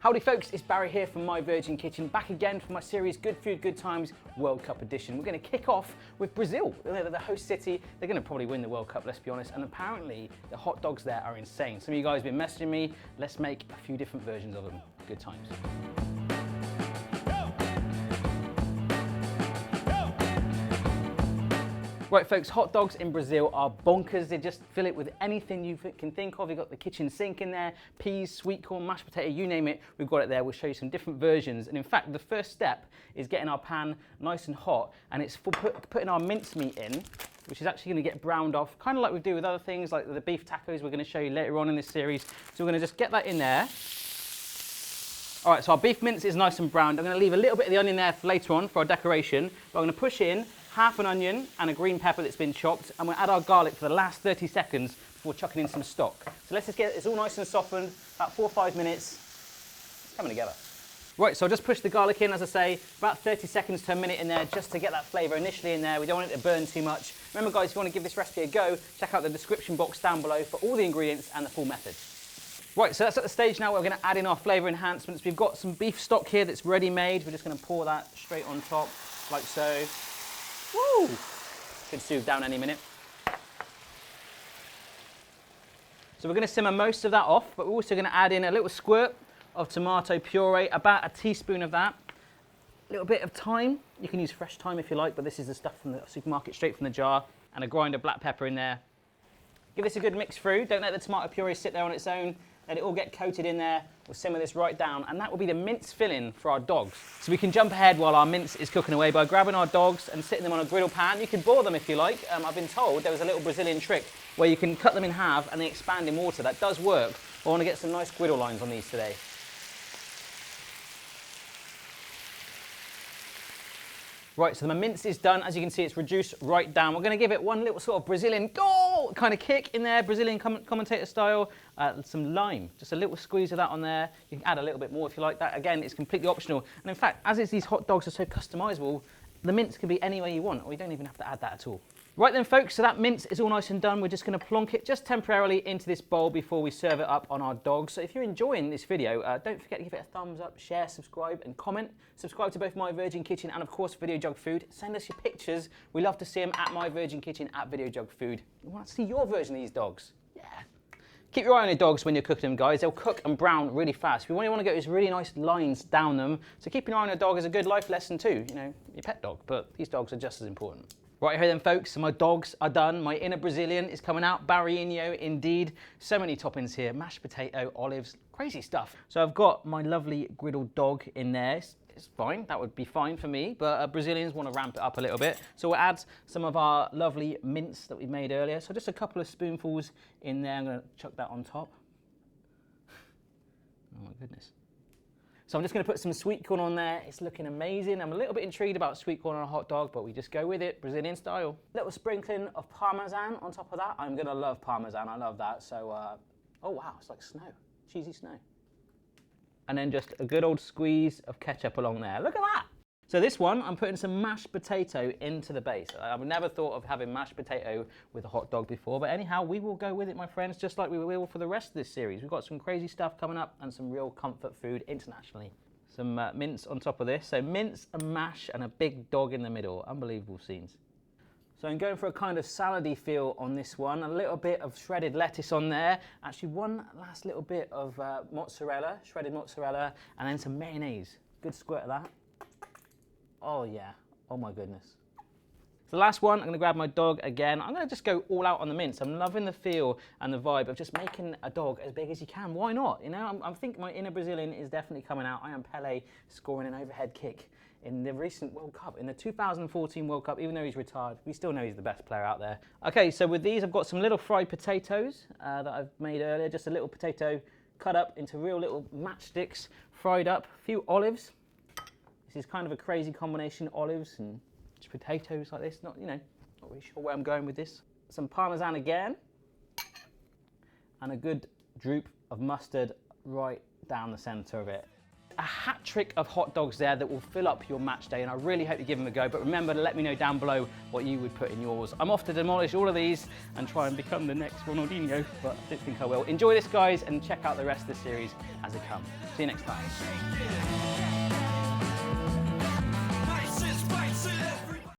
Howdy folks, it's Barry here from My Virgin Kitchen, back again for my series Good Food, Good Times World Cup edition. We're going to kick off with Brazil. They're the host city, they're going to probably win the World Cup, let's be honest, and apparently the hot dogs there are insane. Some of you guys have been messaging me, let's make a few different versions of them. Good times. Right folks, hot dogs in Brazil are bonkers. They just fill it with anything you can think of. You've got the kitchen sink in there, peas, sweet corn, mashed potato, you name it, we've got it there. We'll show you some different versions. And in fact, the first step is getting our pan nice and hot, and it's for putting our mincemeat in, which is actually gonna get browned off, kind of like we do with other things, like the beef tacos we're gonna show you later on in this series. So we're gonna just get that in there. All right, so our beef mince is nice and browned. I'm gonna leave a little bit of the onion there for later on for our decoration, but I'm gonna push in half an onion and a green pepper that's been chopped, and we'll add our garlic for the last 30 seconds before chucking in some stock. So let's just get it's all nice and softened, about 4 or 5 minutes. It's coming together. Right, so I'll just push the garlic in, as I say, about 30 seconds to a minute in there, just to get that flavour initially in there. We don't want it to burn too much. Remember guys, if you want to give this recipe a go, check out the description box down below for all the ingredients and the full method. Right, so that's at the stage now where we're going to add in our flavour enhancements. We've got some beef stock here that's ready made. We're just going to pour that straight on top, like so. Woo! Should soothe down any minute. So we're going to simmer most of that off, but we're also going to add in a little squirt of tomato puree, about a teaspoon of that. A little bit of thyme. You can use fresh thyme if you like, but this is the stuff from the supermarket, straight from the jar. And a grind of black pepper in there. Give this a good mix through. Don't let the tomato puree sit there on its own. Let it all get coated in there. We'll simmer this right down, and that will be the mince filling for our dogs. So we can jump ahead while our mince is cooking away by grabbing our dogs and sitting them on a griddle pan. You could boil them if you like. I've been told there was a little Brazilian trick where you can cut them in half and they expand in water. That does work. I want to get some nice griddle lines on these today. Right, so my mince is done. As you can see, it's reduced right down. We're going to give it one little sort of Brazilian goal kind of kick in there, Brazilian commentator style. Some lime, just a little squeeze of that on there. You can add a little bit more if you like that. Again, it's completely optional. And in fact, as these hot dogs are so customizable, the mince can be any way you want, or you don't even have to add that at all. Right then folks, so that mince is all nice and done. We're just going to plonk it just temporarily into this bowl before we serve it up on our dogs. So if you're enjoying this video, don't forget to give it a thumbs up, share, subscribe and comment. Subscribe to both My Virgin Kitchen and of course Video Jug Food. Send us your pictures. We love to see them at My Virgin Kitchen, at Video Jug Food. We want to see your version of these dogs. Yeah. Keep your eye on your dogs when you're cooking them, guys. They'll cook and brown really fast. We only want to get these really nice lines down them. So keeping an eye on your dog is a good life lesson too. You know, your pet dog, but these dogs are just as important. Right here then folks, so my dogs are done. My inner Brazilian is coming out, Barrinho indeed. So many toppings here, mashed potato, olives, crazy stuff. So I've got my lovely griddled dog in there. It's fine, that would be fine for me, but Brazilians want to ramp it up a little bit. So we'll add some of our lovely mince that we made earlier. So just a couple of spoonfuls in there. I'm going to chuck that on top. Oh my goodness. So I'm just going to put some sweet corn on there. It's looking amazing. I'm a little bit intrigued about sweet corn on a hot dog, but we just go with it, Brazilian style. Little sprinkling of Parmesan on top of that. I'm going to love Parmesan, I love that. So, oh wow, it's like snow, cheesy snow. And then just a good old squeeze of ketchup along there. Look at that. So this one, I'm putting some mashed potato into the base. I've never thought of having mashed potato with a hot dog before, but anyhow, we will go with it, my friends, just like we will for the rest of this series. We've got some crazy stuff coming up and some real comfort food internationally. Some mince on top of this. So mince and mash and a big dog in the middle. Unbelievable scenes. So I'm going for a kind of salady feel on this one. A little bit of shredded lettuce on there. Actually, one last little bit of mozzarella, shredded mozzarella, and then some mayonnaise. Good squirt of that. Oh yeah, oh my goodness. So the last one, I'm gonna grab my dog again. I'm gonna just go all out on the mince. I'm loving the feel and the vibe of just making a dog as big as you can. Why not? You know, I think my inner Brazilian is definitely coming out. I am Pelé scoring an overhead kick in the recent World Cup, in the 2014 World Cup, even though he's retired. We still know he's the best player out there. Okay, so with these, I've got some little fried potatoes that I've made earlier. Just a little potato cut up into real little matchsticks, fried up. A few olives. This is kind of a crazy combination, olives and potatoes like this. Not really sure where I'm going with this. Some Parmesan again. And a good droop of mustard right down the center of it. A hat trick of hot dogs there that will fill up your match day, and I really hope you give them a go. But remember to let me know down below what you would put in yours. I'm off to demolish all of these and try and become the next Ronaldinho, but I don't think I will. Enjoy this, guys, and check out the rest of the series as it comes. See you next time.